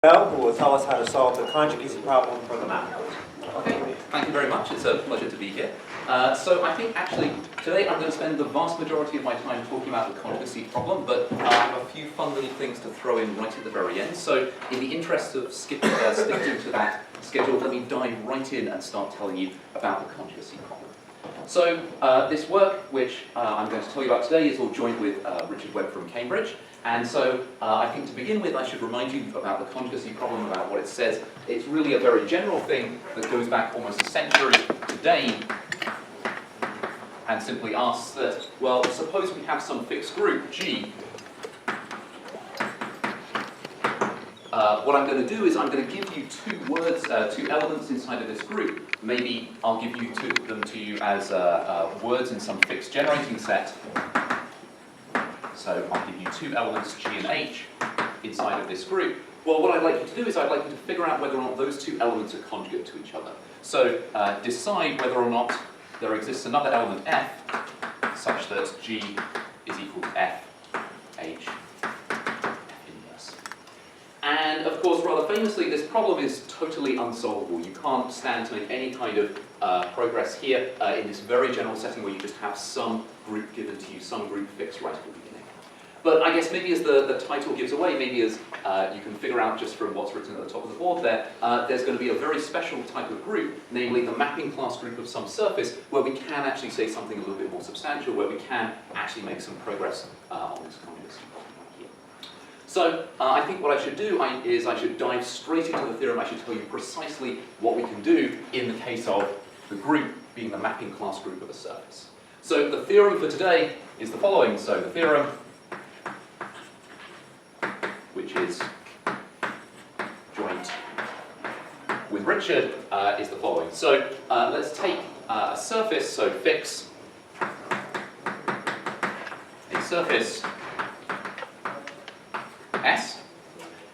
Webb, who will tell us how to solve the conjugacy problem for the map. Okay, thank you very much. It's a pleasure to be here. So I think actually today I'm going to spend the vast majority of my time talking about the conjugacy problem, but I have a few fun little things to throw in right at the very end. So in the interest of sticking to that schedule, let me dive right in and start telling you about the conjugacy problem. So this work, which I'm going to tell you about today, is all joint with Richard Webb from Cambridge. And so I think to begin with, I should remind you about the conjugacy problem, about what it says. It's really a very general thing that goes back almost a century today, and simply asks that, well, suppose we have some fixed group, G. What I'm going to do is I'm going to give you two elements inside of this group. Maybe I'll give you them to you as words in some fixed generating set. So I'll give you two elements, G and H, inside of this group. Well, what I'd like you to do is I'd like you to figure out whether or not those two elements are conjugate to each other. So decide whether or not there exists another element F, such that G is equal to F, H, F inverse. And of course, rather famously, this problem is totally unsolvable. You can't stand to make any kind of progress here in this very general setting where you just have some group given to you, some group fixed right at the beginning. But I guess maybe as the title gives away, maybe as you can figure out just from what's written at the top of the board there, there's going to be a very special type of group, namely the mapping class group of some surface, where we can actually say something a little bit more substantial, where we can actually make some progress on this conjugacy problem here. So I think what I should do is I should dive straight into the theorem. I should tell you precisely what we can do in the case of the group being the mapping class group of a surface. So the theorem for today is the following. So the theorem, which is joint with Richard, is the following. So let's take a surface, so fix a surface S,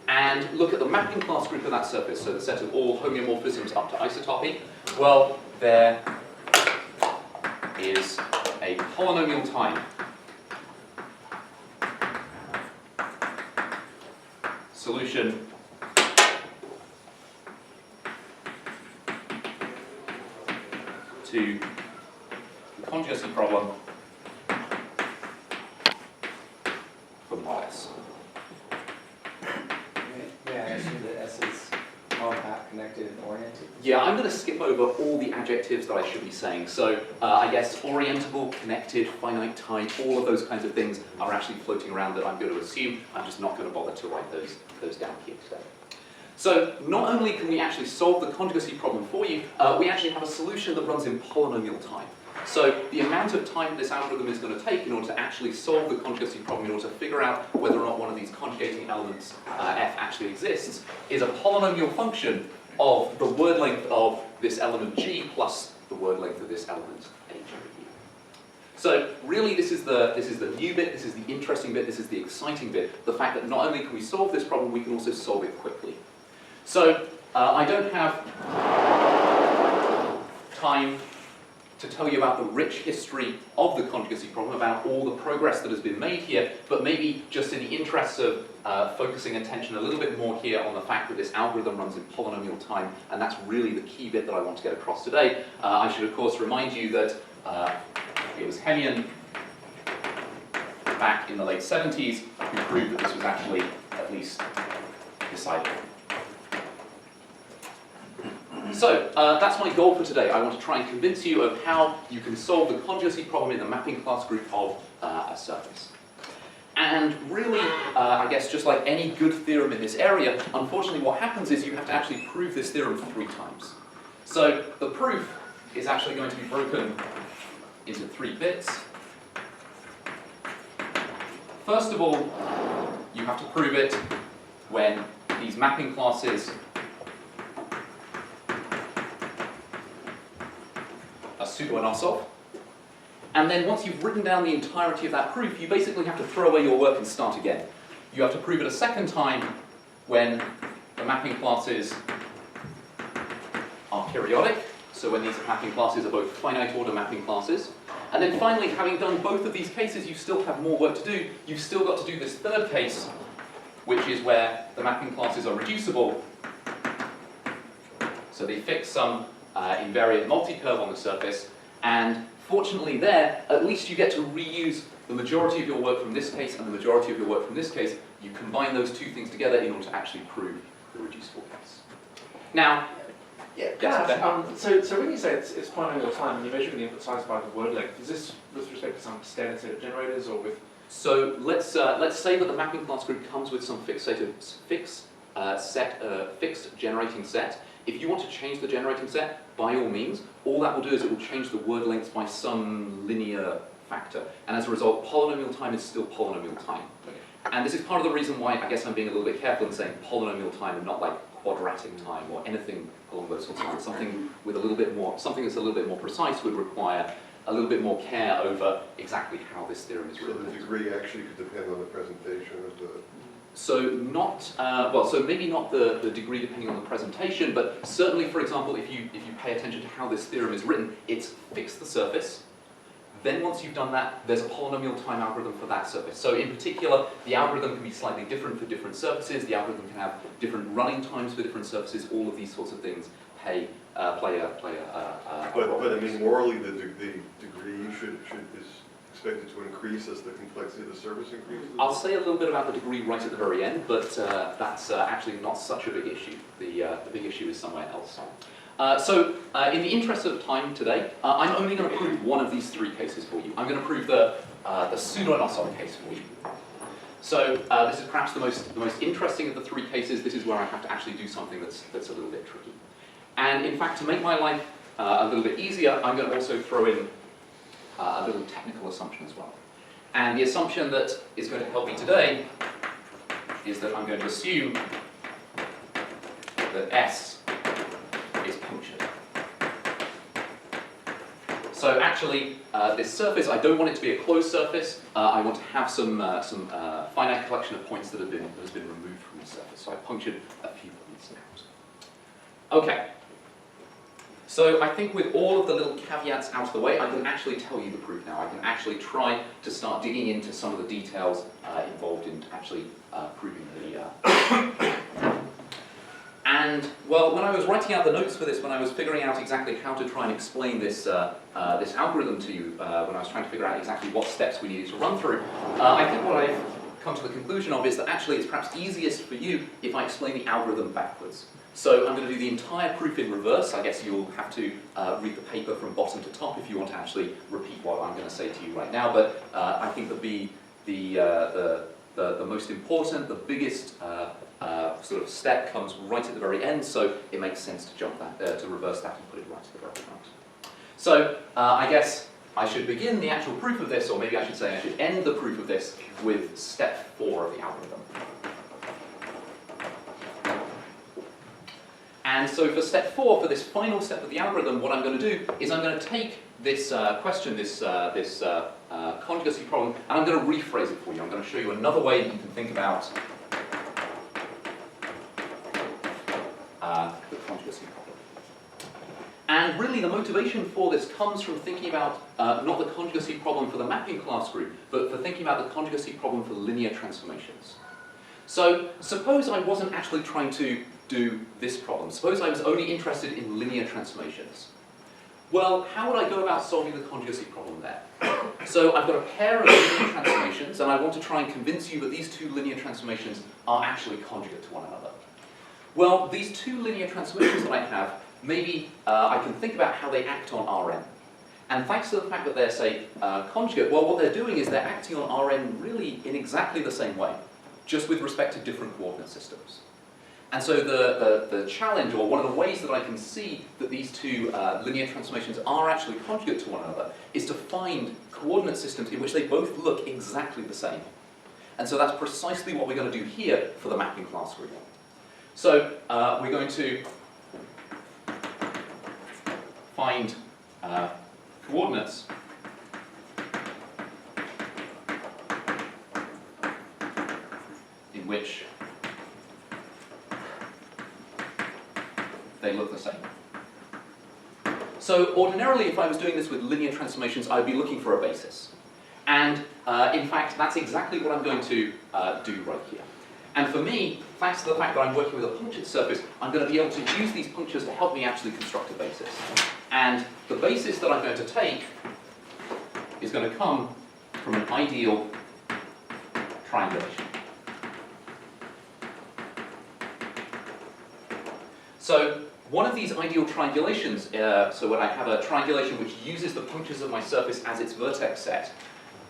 and look at the mapping class group of that surface, so the set of all homeomorphisms up to isotopy. Well, there is a polynomial-time solution to the conjugacy problem for mod S. May I assume that S is compact, connected, and oriented? Yeah, I'm going to skip over all the adjectives that I should be saying. So I guess orientable, connected, finite type, all of those kinds of things are actually floating around that I'm going to assume. I'm just not going to bother to write those down here today. So not only can we actually solve the conjugacy problem for you, we actually have a solution that runs in polynomial time. So the amount of time this algorithm is going to take in order to actually solve the conjugacy problem, in order to figure out whether or not one of these conjugating elements, F, actually exists, is a polynomial function of the word length of this element G plus the word length of this element H over here. So really this is the new bit, this is the interesting bit, this is the exciting bit, the fact that not only can we solve this problem, we can also solve it quickly. So I don't have time to tell you about the rich history of the conjugacy problem, about all the progress that has been made here, but maybe just in the interest of focusing attention a little bit more here on the fact that this algorithm runs in polynomial time, and that's really the key bit that I want to get across today. I should of course remind you that it was Hennion back in the late 70s who proved that this was actually at least decidable. So that's my goal for today. I want to try and convince you of how you can solve the conjugacy problem in the mapping class group of a surface. And really, I guess just like any good theorem in this area, unfortunately what happens is you have to actually prove this theorem 3 times. So the proof is actually going to be broken into 3 bits. First of all, you have to prove it when these mapping classes are pseudo-Anosov. And then once you've written down the entirety of that proof, you basically have to throw away your work and start again. You have to prove it a second time when the mapping classes are periodic, so when these mapping classes are both finite order mapping classes. And then finally, having done both of these cases, you still have more work to do. You've still got to do this third case which is where the mapping classes are reducible. So they fix some invariant multi-curve on the surface, and fortunately there, at least you get to reuse the majority of your work from this case and the majority of your work from this case. You combine those two things together in order to actually prove the reducible case. Now, Yeah, yes, so when you say it's polynomial time and you're measuring the input size by the word length, is this with respect to some standard set of generators or with? so let's say that the mapping class group comes with some fixed generating set. If you want to change the generating set, by all means, all that will do is it will change the word lengths by some linear factor, and as a result, polynomial time is still polynomial time. And this is part of the reason why I guess I'm being a little bit careful in saying polynomial time and not like quadratic time or anything along those sorts of lines. Something with a little bit more, something that's a little bit more precise would require a little bit more care over exactly how this theorem is So written. the degree actually could depend on the presentation of the... So not, well, so maybe not the degree depending on the presentation, but certainly, for example, if you pay attention to how this theorem is written, it's fix the surface. Then once you've done that, there's a polynomial time algorithm for that surface. So in particular, the algorithm can be slightly different for different surfaces. The algorithm can have different running times for different surfaces. All of these sorts of things play a role. But I mean, morally, the degree is expected to increase as the complexity of the surface increases? I'll say a little bit about the degree right at the very end, but that's actually not such a big issue. The big issue is somewhere else. In the interest of time today, I'm only going to prove one of these three cases for you. I'm going to prove the pseudo-Nosson case for you. So this is perhaps the most interesting of the three cases. This is where I have to actually do something that's a little bit tricky. And in fact, to make my life a little bit easier, I'm going to also throw in a little technical assumption as well. And the assumption that is going to help me today is that I'm going to assume that S is punctured. So actually, this surface, I don't want it to be a closed surface. I want to have some finite collection of points that has been removed from the surface. So I punctured a few points out. Okay. So I think with all of the little caveats out of the way, I can actually tell you the proof now. I can actually try to start digging into some of the details involved in actually proving the... And, well, when I was writing out the notes for this, when I was figuring out exactly how to try and explain this, this algorithm to you, when I was trying to figure out exactly what steps we needed to run through, I think what I've come to the conclusion of is that actually it's perhaps easiest for you if I explain the algorithm backwards. So I'm going to do the entire proof in reverse. I guess you'll have to read the paper from bottom to top if you want to actually repeat what I'm going to say to you right now. But I think the most important, the biggest sort of step comes right at the very end. So it makes sense to jump that, to reverse that and put it right to the very front. So I guess I should begin the actual proof of this, or maybe I should say I should end the proof of this with step 4 of the algorithm. And so for step 4, for this final step of the algorithm, what I'm going to do is I'm going to take this question, this conjugacy problem, and I'm going to rephrase it for you. I'm going to show you another way that you can think about the conjugacy problem. And really the motivation for this comes from thinking about not the conjugacy problem for the mapping class group, but for thinking about the conjugacy problem for linear transformations. So suppose I wasn't actually trying to do this problem. Suppose I was only interested in linear transformations. Well, how would I go about solving the conjugacy problem there? So I've got a pair of linear transformations, and I want to try and convince you that these two linear transformations are actually conjugate to one another. Well, these two linear transformations that I have, maybe I can think about how they act on Rn. And thanks to the fact that they're, say, conjugate, well, what they're doing is they're acting on Rn really in exactly the same way, just with respect to different coordinate systems. And so the challenge, or one of the ways that I can see that these two linear transformations are actually conjugate to one another, is to find coordinate systems in which they both look exactly the same. And so that's precisely what we're going to do here for the mapping class group. So we're going to find coordinates in which they look the same. So ordinarily, if I was doing this with linear transformations, I'd be looking for a basis. And in fact, that's exactly what I'm going to do right here. And for me, thanks to the fact that I'm working with a punctured surface, I'm going to be able to use these punctures to help me actually construct a basis. And the basis that I'm going to take is going to come from an ideal triangulation. So one of these ideal triangulations, so when I have a triangulation which uses the punctures of my surface as its vertex set,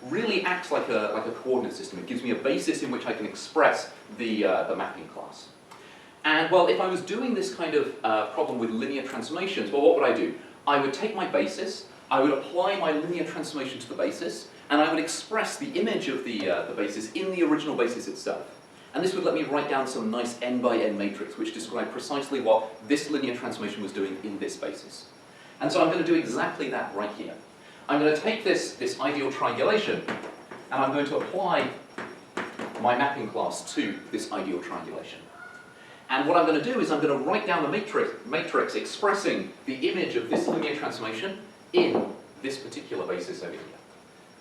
really acts like a coordinate system. It gives me a basis in which I can express the mapping class. And well, if I was doing this kind of problem with linear transformations, well, what would I do? I would take my basis, I would apply my linear transformation to the basis, and I would express the image of the basis in the original basis itself. And this would let me write down some nice n by n matrix which describe precisely what this linear transformation was doing in this basis. And so I'm going to do exactly that right here. I'm going to take this ideal triangulation, and I'm going to apply my mapping class to this ideal triangulation. And what I'm going to do is I'm going to write down the matrix expressing the image of this linear transformation in this particular basis over here.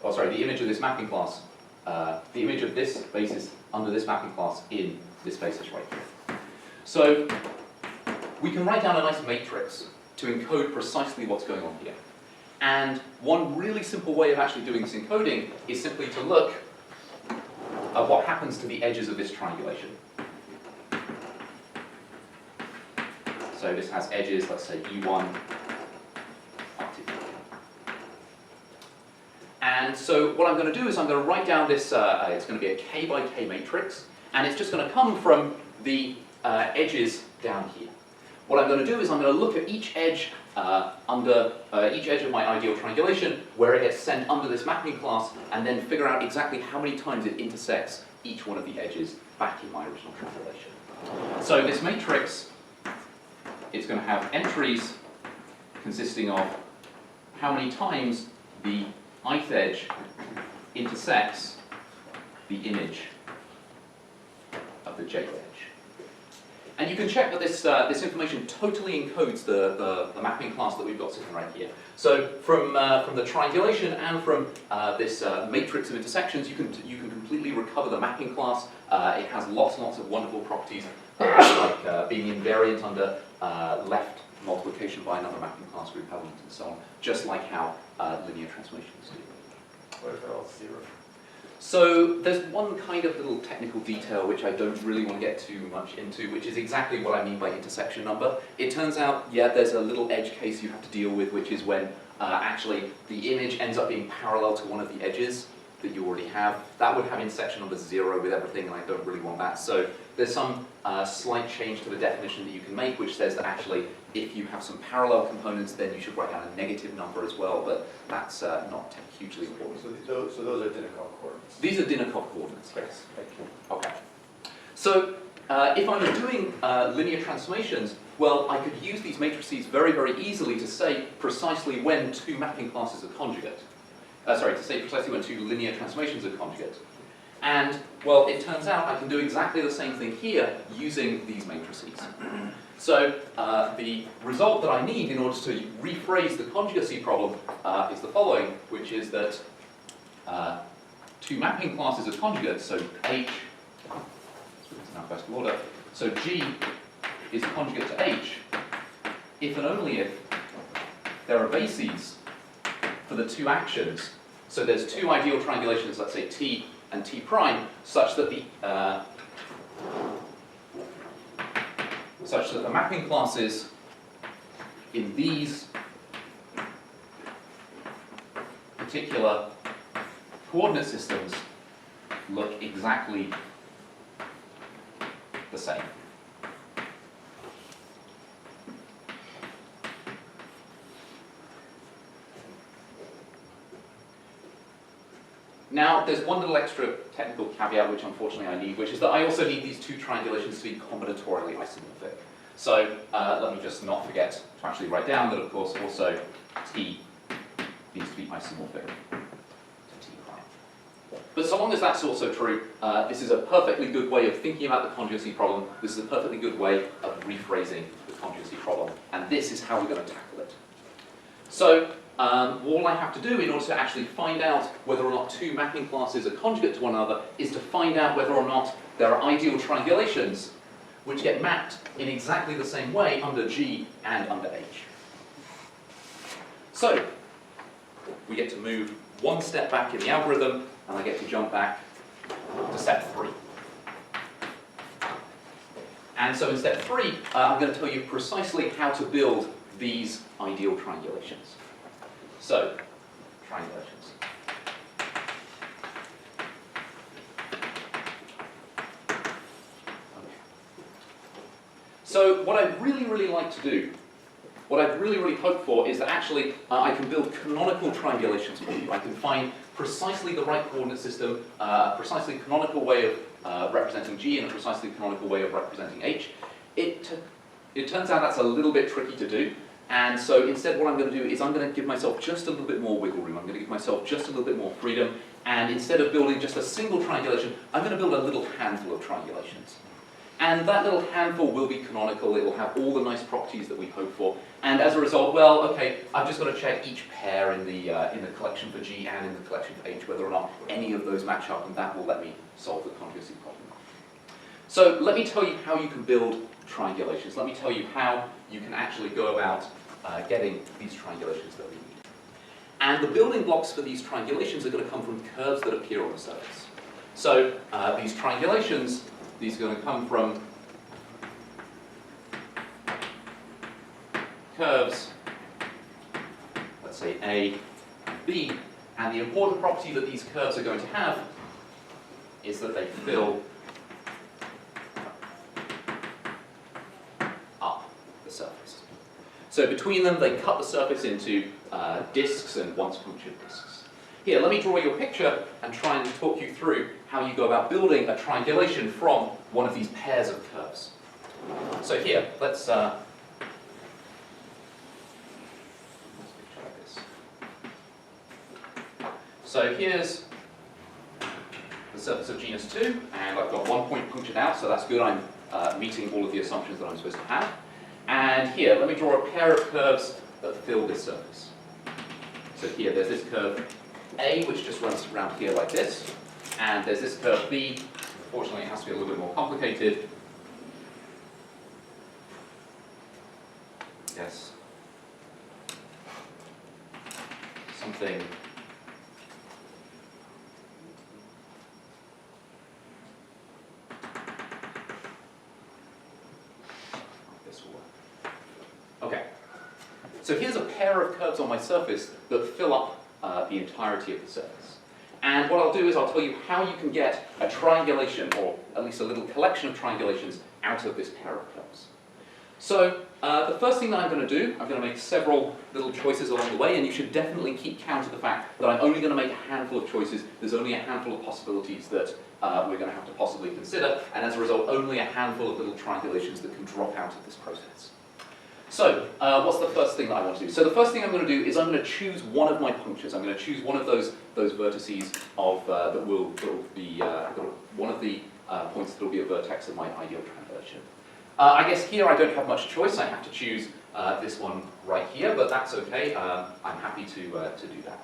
Oh, sorry, the image of this mapping class, the image of this basis under this mapping class in this basis right here. So we can write down a nice matrix to encode precisely what's going on here. And one really simple way of actually doing this encoding is simply to look at what happens to the edges of this triangulation. So this has edges, let's say E1 up to E. And so what I'm going to do is I'm going to write down this, it's going to be a k by k matrix, and it's just going to come from the edges down here. What I'm going to do is I'm going to look at each edge each edge of my ideal triangulation where it gets sent under this mapping class, and then figure out exactly how many times it intersects each one of the edges back in my original triangulation. So this matrix, it's going to have entries consisting of how many times the ith edge intersects the image of the jth edge. And you can check that this information totally encodes the mapping class that we've got sitting right here. So from the triangulation and from this matrix of intersections, you can completely recover the mapping class. It has lots and lots of wonderful properties, like being invariant under left multiplication by another mapping class group element and so on, just like how linear transformations do. What if they're all zero? So there's one kind of little technical detail which I don't really want to get too much into, which is exactly what I mean by intersection number. It turns out, yeah, there's a little edge case you have to deal with, which is when actually the image ends up being parallel to one of the edges that you already have. That would have intersection number 0 with everything, and I don't really want that. So there's some slight change to the definition that you can make, which says that actually if you have some parallel components, then you should write down a negative number as well, but that's not hugely important. So those are Dinocoff coordinates? These are Dinocoff coordinates, yes. Thank you. Okay. So if I was doing linear transformations, well, I could use these matrices very, very easily to say precisely when two mapping classes are conjugate. To say precisely when two linear transformations are conjugate. And, well, it turns out I can do exactly the same thing here using these matrices. So the result that I need in order to rephrase the conjugacy problem is the following, which is that two mapping classes are conjugate, so H, it's in alphabetical order, so G is conjugate to H if and only if there are bases for the two actions. So there's two ideal triangulations, let's say T and T prime, such that the mapping classes in these particular coordinate systems look exactly the same. Now, there's one little extra technical caveat which unfortunately I need, which is that I also need these two triangulations to be combinatorially isomorphic. So let me just not forget to actually write down that, of course, also T needs to be isomorphic to T prime. But so long as that's also true, this is a perfectly good way of thinking about the conjugacy problem. This is a perfectly good way of rephrasing the conjugacy problem. And this is how we're going to tackle it. So all I have to do in order to actually find out whether or not two mapping classes are conjugate to one another is to find out whether or not there are ideal triangulations which get mapped in exactly the same way under G and under H. So we get to move one step back in the algorithm, and I get to jump back to step 3. And so in step 3, I'm going to tell you precisely how to build these ideal triangulations. So, triangulations. Okay. So what I'd really like to do, what I'd really hope for is that actually I can build canonical triangulations for you. I can find precisely the right coordinate system, precisely canonical way of representing G and a precisely canonical way of representing H. It turns out that's a little bit tricky to do, and so instead what I'm going to do is I'm going to give myself just a little bit more wiggle room. I'm going to give myself just a little bit more freedom, and instead of building just a single triangulation, I'm going to build a little handful of triangulations. And that little handful will be canonical, it will have all the nice properties that we hope for, and as a result, well, okay, I've just got to check each pair in the collection for G and in the collection for H, whether or not any of those match up, and that will let me solve the conjugacy problem. So let me tell you how you can build triangulations. Let me tell you how you can actually go about getting these triangulations that we need. And the building blocks for these triangulations are going to come from curves that appear on the surface. So these triangulations, these are going to come from curves, let's say A and B, and the important property that these curves are going to have is that they fill up the surface. So between them, they cut the surface into disks and once-punctured disks. Here, let me draw you a picture and try and talk you through how you go about building a triangulation from one of these pairs of curves. So here, let's picture this. So here's the surface of genus 2, and I've got 1 point punctured out, so that's good. I'm meeting all of the assumptions that I'm supposed to have. And here, let me draw a pair of curves that fill this surface. So here, there's this curve A, which just runs around here like this, and there's this curve B. Unfortunately, it has to be a little bit more complicated. Yes. Something. This will work. Okay. So here's a pair of curves on my surface that fill up the entirety of the surface. And what I'll do is I'll tell you how you can get a triangulation, or at least a little collection of triangulations, out of this pair of curves. So the first thing that I'm going to do, I'm going to make several little choices along the way, and you should definitely keep count of the fact that I'm only going to make a handful of choices. There's only a handful of possibilities that we're going to have to possibly consider, and as a result, only a handful of little triangulations that can drop out of this process. So, what's the first thing that I want to do? So the first thing I'm going to do is I'm going to choose one of my punctures. I'm going to choose one of those vertices of that will be one of the points that will be a vertex of my ideal triangulation. I guess here I don't have much choice. I have to choose this one right here, but that's okay. I'm happy to do that.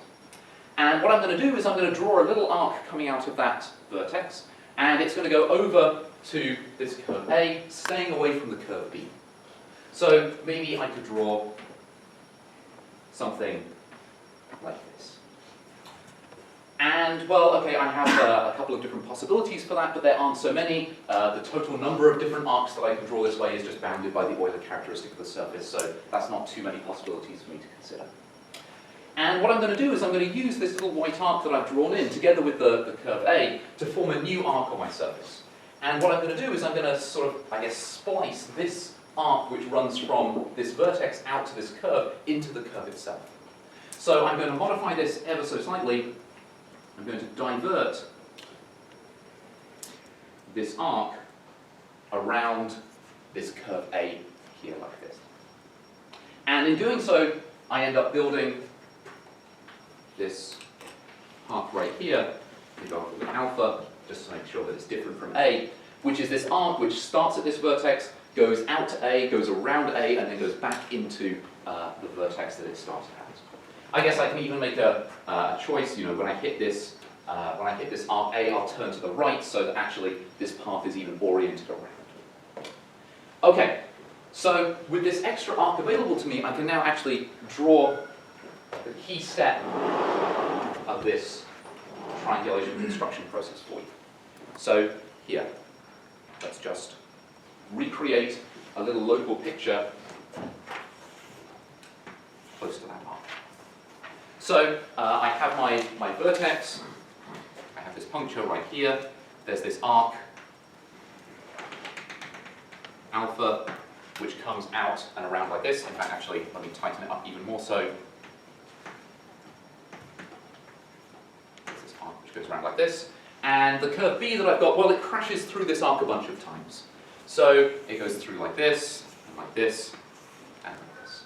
And what I'm going to do is I'm going to draw a little arc coming out of that vertex, and it's going to go over to this curve A, staying away from the curve B. So maybe I could draw something like this. And, well, okay, I have a couple of different possibilities for that, but there aren't so many. The total number of different arcs that I can draw this way is just bounded by the Euler characteristic of the surface, so that's not too many possibilities for me to consider. And what I'm going to do is I'm going to use this little white arc that I've drawn in, together with the curve A, to form a new arc on my surface. And what I'm going to do is I'm going to sort of, I guess, splice this arc which runs from this vertex out to this curve into the curve itself. So I'm going to modify this ever so slightly. I'm going to divert this arc around this curve A here like this. And in doing so, I end up building this arc right here, maybe I'll call it alpha, just to make sure that it's different from A, which is this arc which starts at this vertex, goes out to A, goes around A, and then goes back into the vertex that it started at. I guess I can even make a choice. You know, when I hit this arc A, I'll turn to the right so that actually this path is even oriented around. Okay, so with this extra arc available to me, I can now actually draw the key step of this triangulation construction process for you. So here, let's just recreate a little local picture close to that arc. So I have my vertex, I have this puncture right here, there's this arc, alpha, which comes out and around like this. In fact, actually, let me tighten it up even more so. There's this arc which goes around like this. And the curve B that I've got, well, it crashes through this arc a bunch of times. So it goes through like this, and like this, and like this.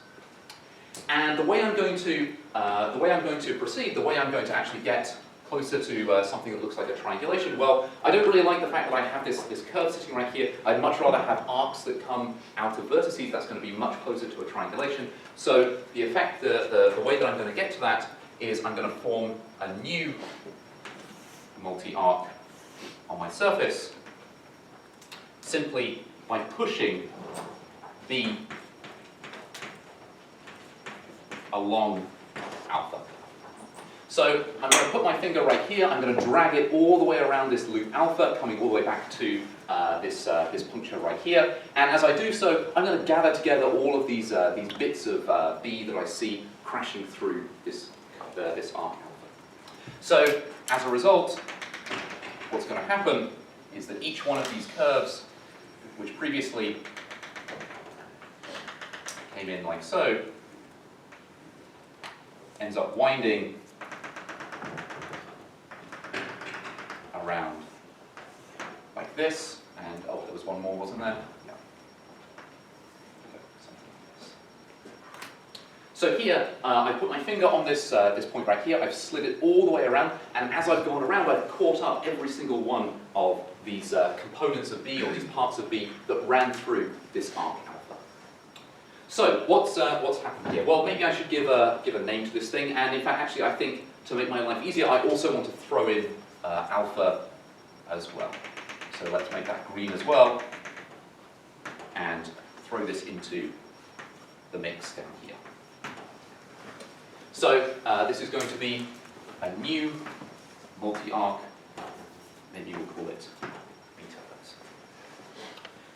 And the way I'm going to proceed, the way I'm going to actually get closer to something that looks like a triangulation, well, I don't really like the fact that I have this curve sitting right here. I'd much rather have arcs that come out of vertices. That's going to be much closer to a triangulation. So the effect, the way that I'm going to get to that is I'm going to form a new multi-arc on my surface simply by pushing B along alpha. So I'm going to put my finger right here, I'm going to drag it all the way around this loop alpha, coming all the way back to this puncture right here. And as I do so, I'm going to gather together all of these bits of B that I see crashing through this arc alpha. So as a result, what's going to happen is that each one of these curves, which previously came in like so, ends up winding around like this, and oh, there was one more, wasn't there? Yeah. Okay, something like this. So here, I put my finger on this point right here, I've slid it all the way around, and as I've gone around, I've caught up every single one of these components of B, or these parts of B, that ran through this arc alpha. So, what's happened here? Well, maybe I should give a name to this thing, and in fact, actually, I think to make my life easier, I also want to throw in alpha as well. So let's make that green as well, and throw this into the mix down here. So this is going to be a new multi-arc, maybe we'll call it beta.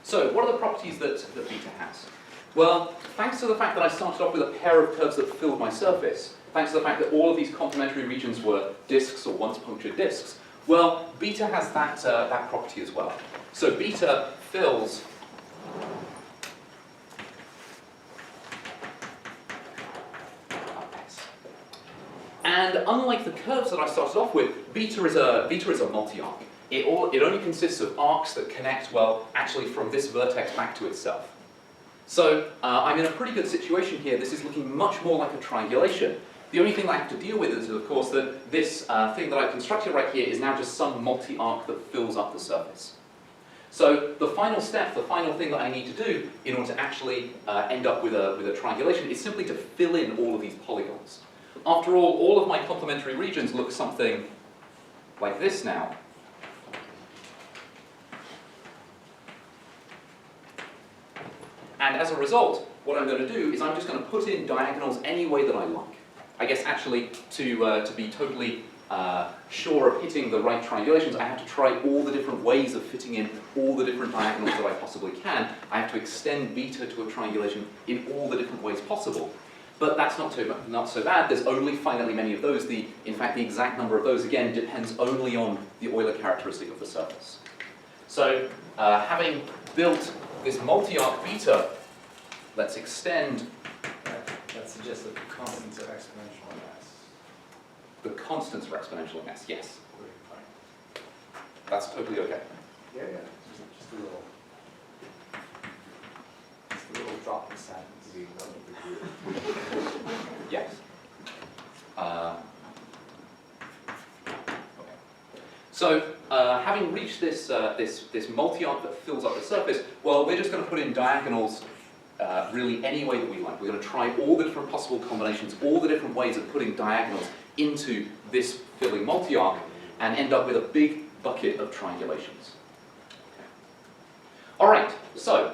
So what are the properties that beta has? Well, thanks to the fact that I started off with a pair of curves that filled my surface, thanks to the fact that all of these complementary regions were disks or once punctured disks, well, beta has that property as well. So beta fills S. And unlike the curves that I started off with, beta is a multi-arc. It only consists of arcs that connect, well, actually from this vertex back to itself. So I'm in a pretty good situation here. This is looking much more like a triangulation. The only thing I have to deal with is, of course, that this thing that I've constructed right here is now just some multi-arc that fills up the surface. So the final step, the final thing that I need to do in order to actually end up with a triangulation is simply to fill in all of these polygons. After all of my complementary regions look something like this now. And as a result, what I'm going to do is I'm just going to put in diagonals any way that I like. I guess actually to be totally sure of hitting the right triangulations, I have to try all the different ways of fitting in all the different diagonals that I possibly can. I have to extend beta to a triangulation in all the different ways possible. But that's not so bad. There's only finitely many of those. In fact, the exact number of those, again, depends only on the Euler characteristic of the surface. So having built this multi-arc beta, let's extend. That suggests that the constants are exponential in S. The constants are exponential in S, yes. That's totally okay. Yeah. Just a little drop in sadness. Yes. Okay. So having reached this, this multi-arc that fills up the surface, well, we're just going to put in diagonals really any way that we like. We're going to try all the different possible combinations, all the different ways of putting diagonals into this filling multi-arc, and end up with a big bucket of triangulations. Okay. All right, so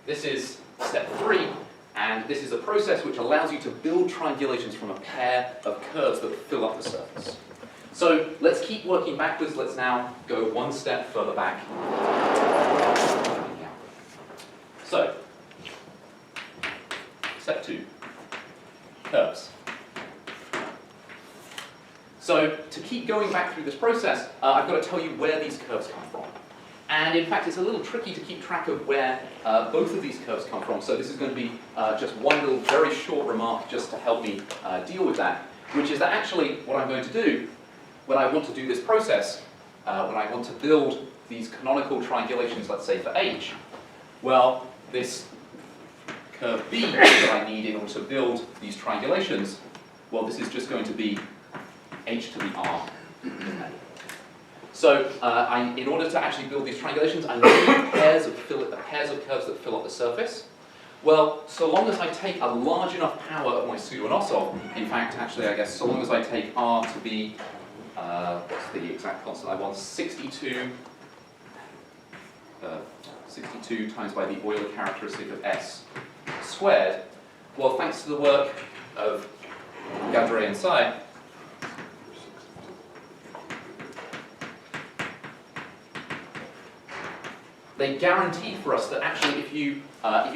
this is step 3, and this is a process which allows you to build triangulations from a pair of curves that fill up the surface. So let's keep working backwards. Let's now go one step further back. So, step 2, curves. So to keep going back through this process, I've got to tell you where these curves come from. And in fact, it's a little tricky to keep track of where both of these curves come from. So this is going to be just one little very short remark just to help me deal with that, which is that actually what I'm going to do when I want to do this process, when I want to build these canonical triangulations, let's say for H, well, this curve B that I need in order to build these triangulations, well, this is just going to be H to the R. So in order to actually build these triangulations, I need pairs of curves that fill up the surface. Well, so long as I take a large enough power of my pseudo-anosov, in fact, actually, I guess, so long as I take R to be, what's the exact constant I want, 62 times by the Euler characteristic of S squared, well, thanks to the work of Gadret and Sai, they guarantee for us that actually if you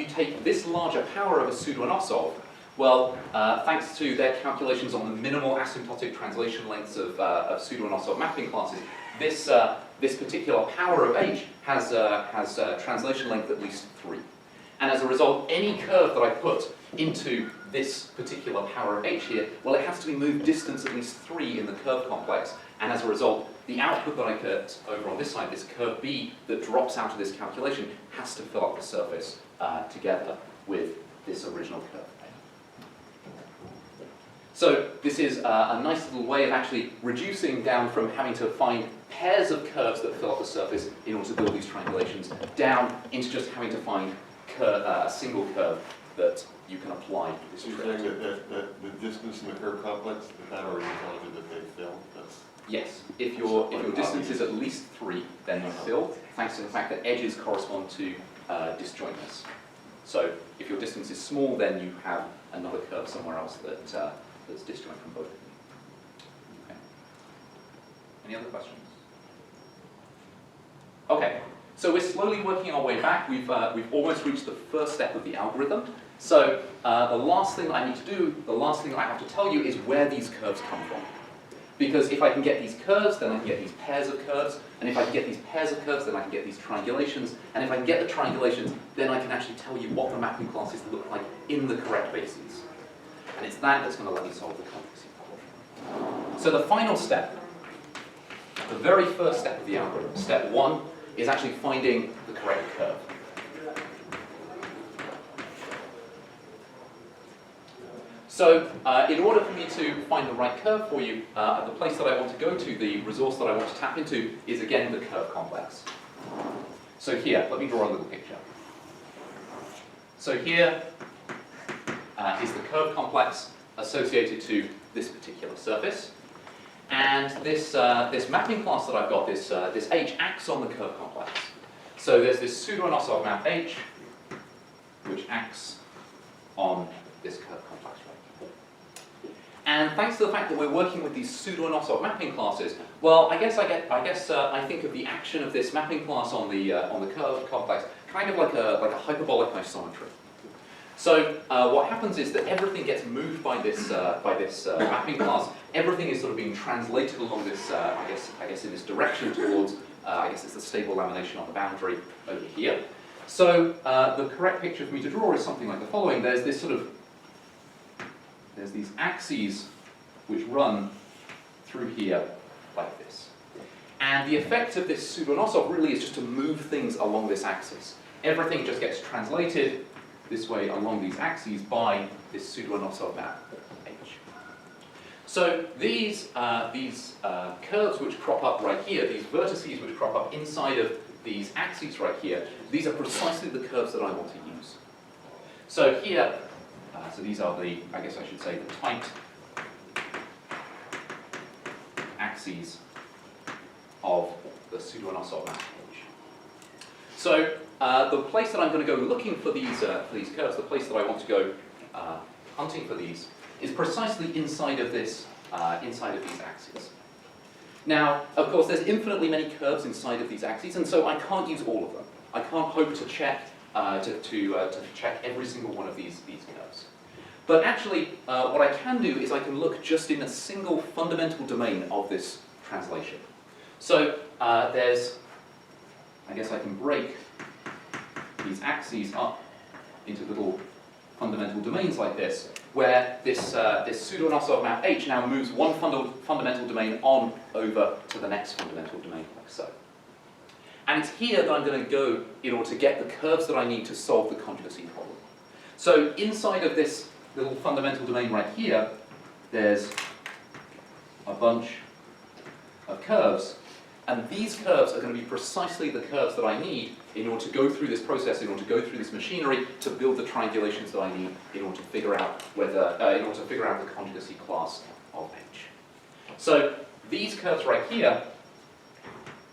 take this larger power of a pseudo-anosov, well, thanks to their calculations on the minimal asymptotic translation lengths of pseudo-anosov mapping classes, this particular power of H has translation length at least 3. And as a result, any curve that I put into this particular power of H here, well, it has to be moved distance at least 3 in the curve complex. And as a result, the output that I get over on this side, this curve B that drops out of this calculation, has to fill up the surface together with this original curve. So this is a nice little way of actually reducing down from having to find pairs of curves that fill up the surface in order to build these triangulations, down into just having to find a single curve that you can apply to this So you're trick. saying that the distance in the curve complex, that already tells you that they fill? That's Yes, if your distance is at least 3, then you fill, thanks to the fact that edges correspond to disjointness. So if your distance is small, then you have another curve somewhere else that's disjoint from both of them. Okay. Any other questions? Okay, so we're slowly working our way back. We've almost reached the first step of the algorithm. So the last thing I need to do, the last thing I have to tell you is where these curves come from. Because if I can get these curves, then I can get these pairs of curves. And if I can get these pairs of curves, then I can get these triangulations. And if I can get the triangulations, then I can actually tell you what the mapping classes look like in the correct bases. And it's that that's going to let me solve the conjugacy problem. So the final step, the very first step of the algorithm, step 1, is actually finding the correct curve. So in order for me to find the right curve for you, the place that I want to go to, the resource that I want to tap into, is again the curve complex. So here, let me draw a little picture. So here is the curve complex associated to this particular surface. And this mapping class that I've got, this H, acts on the curve complex. So there's this pseudo-anosov map H, which acts on this curve complex right here. And thanks to the fact that we're working with these pseudo-anosov mapping classes, well, I think of the action of this mapping class on the curve complex kind of like a hyperbolic isometry. So what happens is that everything gets moved by this mapping class. Everything is sort of being translated along this, I guess in this direction towards, I guess it's the stable lamination on the boundary over here. So the correct picture for me to draw is something like the following. There's these axes which run through here like this. And the effect of this pseudo-anosov really is just to move things along this axis. Everything just gets translated this way along these axes by this pseudo-anosov map H. So these curves which crop up right here, these vertices which crop up inside of these axes right here, these are precisely the curves that I want to use. So here, so these are the, I guess I should say, the tight axes of the pseudo-Anosov map H. So the place that I'm going to go looking for these curves, the place that I want to go hunting for these, is precisely inside of these axes. Now, of course, there's infinitely many curves inside of these axes, and so I can't use all of them. I can't hope to check to check every single one of these curves. But actually, what I can do is I can look just in a single fundamental domain of this translation. So I guess I can break these axes up into little fundamental domains like this, where this pseudo-Anosov map H now moves one fundamental domain on over to the next fundamental domain, like so. And it's here that I'm going to go in order to get the curves that I need to solve the conjugacy problem. So inside of this little fundamental domain right here, there's a bunch of curves, and these curves are going to be precisely the curves that I need in order to go through this process, in order to go through this machinery to build the triangulations that I need in order to figure out the conjugacy class of H. So these curves right here,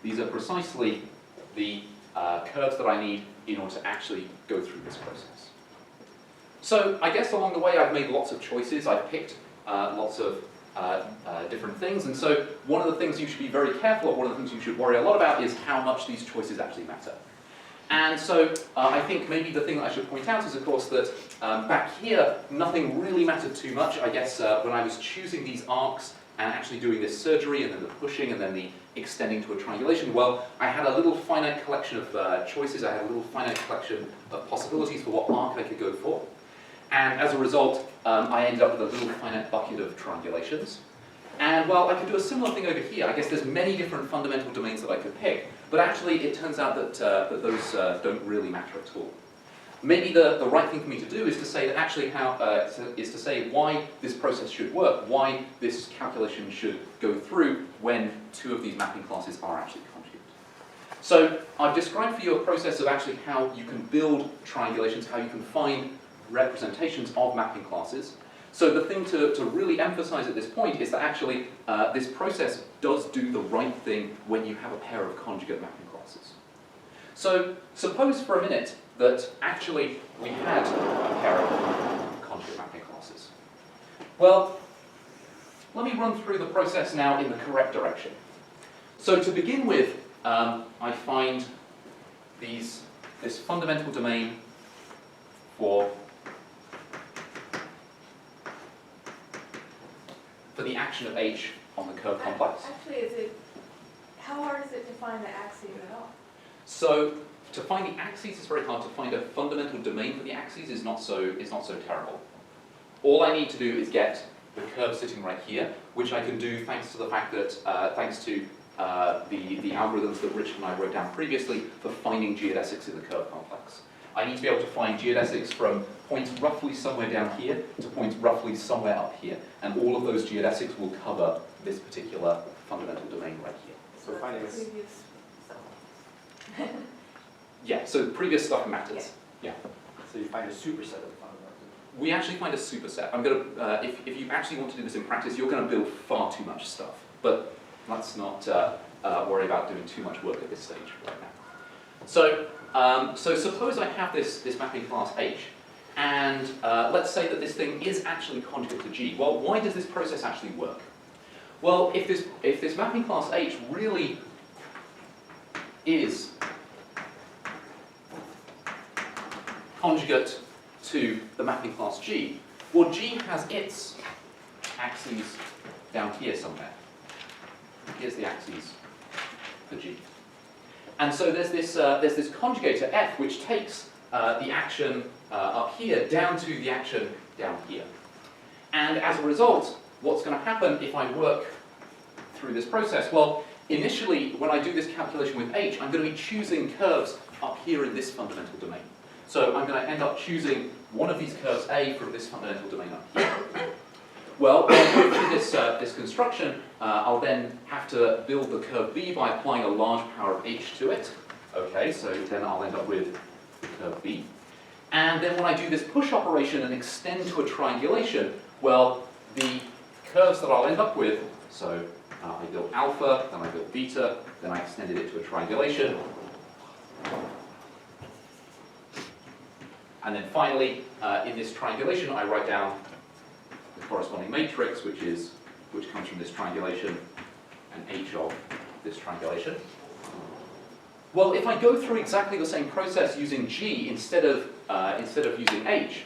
these are precisely the curves that I need in order to actually go through this process. So I guess along the way I've made lots of choices. I've picked lots of different things, and so one of the things you should be very careful of, one of the things you should worry a lot about is how much these choices actually matter. And so I think maybe the thing that I should point out is, of course, that back here nothing really mattered too much. I guess when I was choosing these arcs and actually doing this surgery and then the pushing and then the extending to a triangulation, well, I had a little finite collection of choices. I had a little finite collection of possibilities for what arc I could go for. And as a result, I ended up with a little finite bucket of triangulations. And well, I could do a similar thing over here. I guess there's many different fundamental domains that I could pick, but actually it turns out that, that those don't really matter at all. Maybe the right thing for me to do is to say that actually is to say why this process should work, why this calculation should go through when two of these mapping classes are actually conjugate. So I've described for you a process of actually how you can build triangulations, how you can find representations of mapping classes. So the thing to really emphasize at this point is that actually this process does do the right thing when you have a pair of conjugate mapping classes. So suppose for a minute that actually we had a pair of conjugate mapping classes. Well, let me run through the process now in the correct direction. So to begin with, I find this fundamental domain for the action of H on the curve complex. Actually, how hard is it to find the axes at all? So to find the axes is very hard. To find a fundamental domain for the axes is not so terrible. All I need to do is get the curve sitting right here, which I can do thanks to the fact that thanks to the algorithms that Richard and I wrote down previously for finding geodesics in the curve complex. I need to be able to find geodesics from points roughly somewhere down here to points roughly somewhere up here. And all of those geodesics will cover this particular fundamental domain right here. So finding the this- previous stuff. Yeah, so the previous stuff matters. Yeah. So you find a superset of the fundamental. We actually find a superset. I'm going to, if you actually want to do this in practice, you're going to build far too much stuff. But let's not worry about doing too much work at this stage right now. So suppose I have this mapping class H, and let's say that this thing is actually conjugate to G. Well, why does this process actually work? Well, if this mapping class H really is conjugate to the mapping class G, well, G has its axes down here somewhere. Here's the axes for G. And so there's this conjugator F which takes the action up here down to the action down here. And as a result, what's going to happen if I work through this process? Well, initially, when I do this calculation with H, I'm going to be choosing curves up here in this fundamental domain. So I'm going to end up choosing one of these curves A from this fundamental domain up here. Well, when I go through this construction, I'll then have to build the curve B by applying a large power of h to it. Okay, so then I'll end up with curve B. And then when I do this push operation and extend to a triangulation, well, the curves that I'll end up with, so I built alpha, then I built beta, then I extended it to a triangulation. And then finally, in this triangulation, I write down the corresponding matrix, which comes from this triangulation, and h of this triangulation. Well, if I go through exactly the same process using G instead of using H,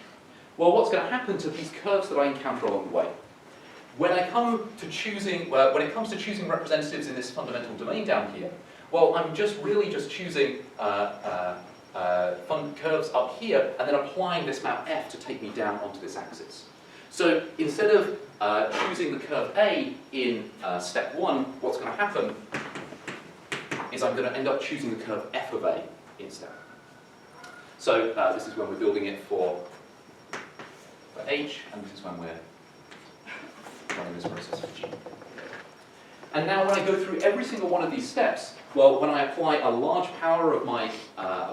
well, what's going to happen to these curves that I encounter along the way? When it comes to choosing representatives in this fundamental domain down here, well, I'm really just choosing curves up here and then applying this map F to take me down onto this axis. So instead of choosing the curve A in step 1, what's going to happen is I'm going to end up choosing the curve F of A instead. So this is when we're building it for H, and this is when we're running this process for G. And now when I go through every single one of these steps, well, when I apply a large power of my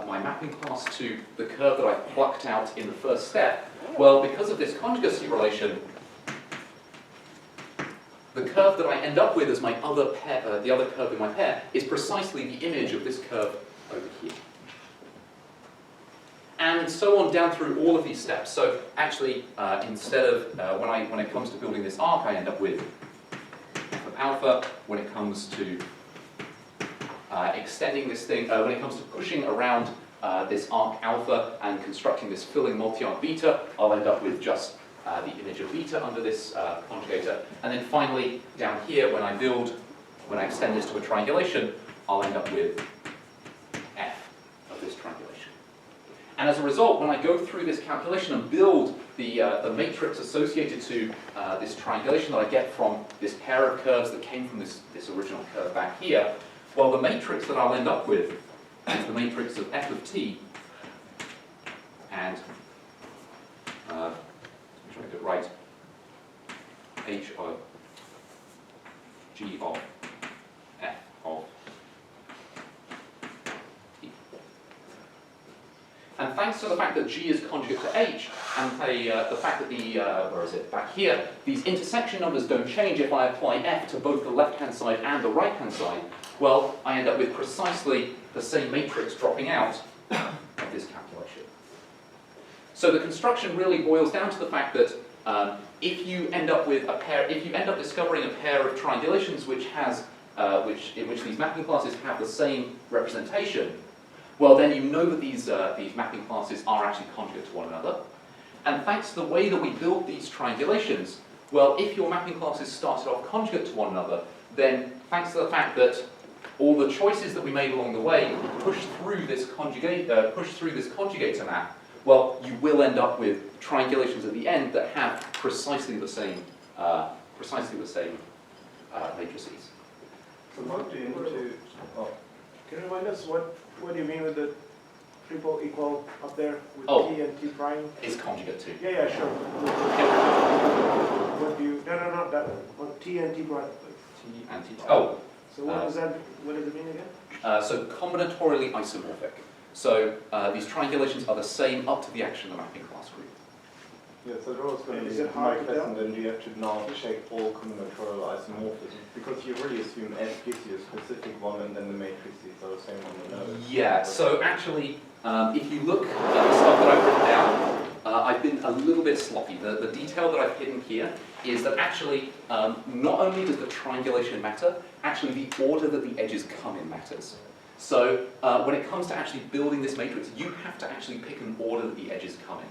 mapping class to the curve that I've plucked out in the first step, well, because of this conjugacy relation, the curve that I end up with as my other pair, the other curve in my pair, is precisely the image of this curve over here. And so on down through all of these steps. So actually, instead of, when it comes to building this arc, I end up with f of alpha. When it comes to extending this thing, when it comes to pushing around this arc alpha and constructing this filling multi-arc beta, I'll end up with just the image of beta under this conjugator. And then finally, down here, when I extend this to a triangulation, I'll end up with f of this triangulation. And as a result, when I go through this calculation and build the matrix associated to this triangulation that I get from this pair of curves that came from this original curve back here, well, the matrix that I'll end up with is the matrix of f of t and trying to get it right, h of g of f of t. And thanks to the fact that g is conjugate to h, and the fact that back here, these intersection numbers don't change if I apply f to both the left-hand side and the right-hand side, well, I end up with precisely the same matrix dropping out of this calculation. So the construction really boils down to the fact that if you end up discovering a pair of triangulations in which these mapping classes have the same representation, well, then you know that these mapping classes are actually conjugate to one another. And thanks to the way that we build these triangulations, well, if your mapping classes started off conjugate to one another, then thanks to the fact that all the choices that we made along the way push through this conjugator map, well, you will end up with triangulations at the end that have precisely the same matrices. So what do you need to, can you remind us what do you mean with the triple equal up there with t and t prime? Is conjugate to. Yeah, sure. What do you, no, that one, t and t prime. T and t. Oh. So what does it mean again? So combinatorially isomorphic. So these triangulations are the same up to the action of the mapping class group. Yeah, so there was going to be my question, then do you have to now check all combinatorial isomorphism? Because you really assume F gives you a specific one and then the matrices are the same on the node. Yeah, so actually, if you look at the stuff that I've written down, I've been a little bit sloppy. The detail that I've hidden here is that actually, not only does the triangulation matter, actually the order that the edges come in matters. So when it comes to actually building this matrix, you have to actually pick an order that the edges come in.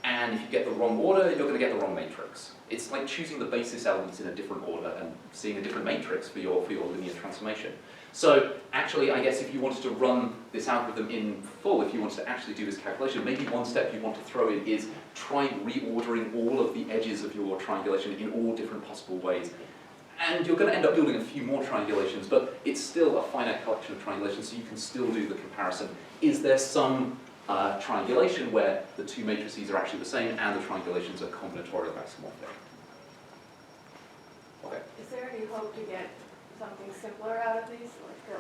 And if you get the wrong order, you're going to get the wrong matrix. It's like choosing the basis elements in a different order and seeing a different matrix for your linear transformation. So actually, I guess if you wanted to run this algorithm in full, if you wanted to actually do this calculation, maybe one step you want to throw in is try reordering all of the edges of your triangulation in all different possible ways. And you're going to end up building a few more triangulations, but it's still a finite collection of triangulations, so you can still do the comparison. Is there some triangulation where the two matrices are actually the same and the triangulations are combinatorial isomorphic? Okay. Is there any hope to get something simpler out of these,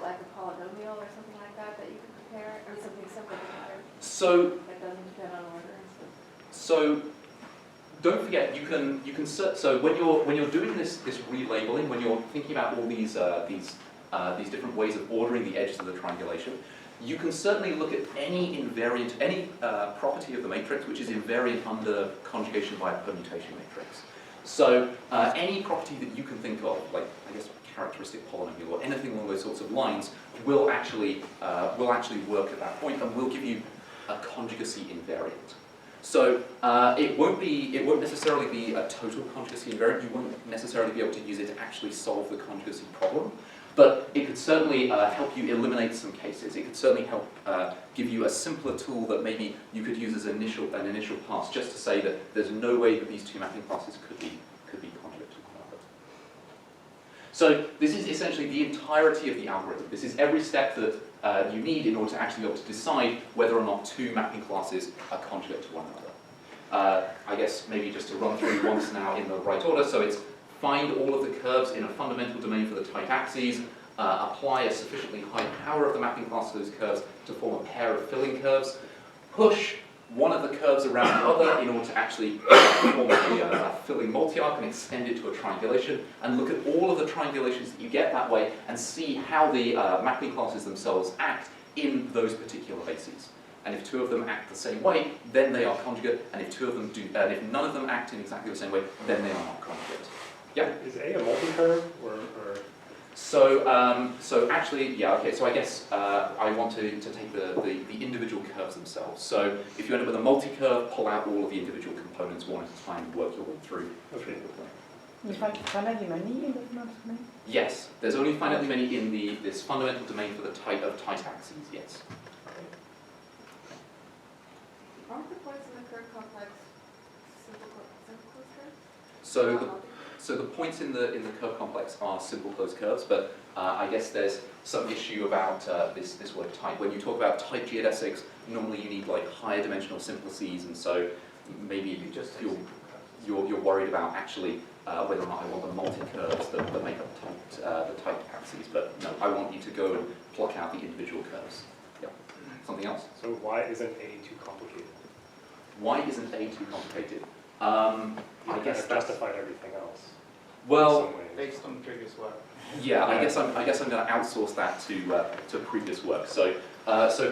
like a polynomial or something like that, that you can compare, or something simpler to compare So, that doesn't depend on order and stuff? so don't forget, you can so when you're doing this relabeling, when you're thinking about all these different ways of ordering the edges of the triangulation, you can certainly look at any invariant, any property of the matrix which is invariant under conjugation by a permutation matrix. So any property that you can think of, like I guess characteristic polynomial or anything along those sorts of lines, will actually work at that point and will give you a conjugacy invariant. So it won't necessarily be a total conjugacy invariant. You won't necessarily be able to use it to actually solve the conjugacy problem. But it could certainly help you eliminate some cases. It could certainly help give you a simpler tool that maybe you could use as an initial pass, just to say that there's no way that these two mapping classes could be conjugate to one another. So this is essentially the entirety of the algorithm. This is every step that you need in order to actually be able to decide whether or not two mapping classes are conjugate to one another. I guess maybe just to run through once now in the right order. So it's find all of the curves in a fundamental domain for the tight axes, apply a sufficiently high power of the mapping class to those curves to form a pair of filling curves, push one of the curves around the other in order to actually form a filling multi-arc and extend it to a triangulation, and look at all of the triangulations that you get that way and see how the mapping classes themselves act in those particular bases. And if two of them act the same way, then they are conjugate, and if two of them do, and if none of them act in exactly the same way, then they are not conjugate. Yeah. Is A a multi-curve or? So actually, yeah, okay. So I guess I want to take the individual curves themselves. So if you end up with a multi-curve, pull out all of the individual components one at a time, and work your way through. Okay. You find finitely many in the fundamental domain? Yes, there's only finitely many in this fundamental domain for the tight axes. Yes. Aren't the points in the curve complex simple closed curves? So the points in the curve complex are simple closed curves, but I guess there's some issue about this word tight. When you talk about tight geodesics, normally you need like higher dimensional simplices, and so maybe you're worried about actually whether or not I want the multi-curves that make up the tight axes. But no, I want you to go and pluck out the individual curves. Yeah. Something else? So why isn't A too complicated? Why isn't A too complicated? I guess that's justified everything else. well. Based on previous work. Yeah, I guess I'm going to outsource that to previous work. So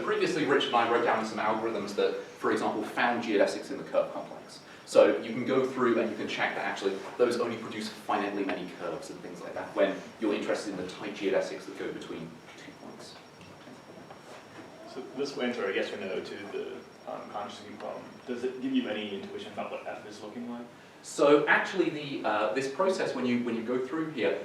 previously, Richard and I wrote down some algorithms that, for example, found geodesics in the curve complex. So you can go through and you can check that actually those only produce finitely many curves and things like that when you're interested in the tight geodesics that go between 2 points. So this will answer a yes or no to the conjugacy problem. Does it give you any intuition about what F is looking like? So actually, this process, when you go through here,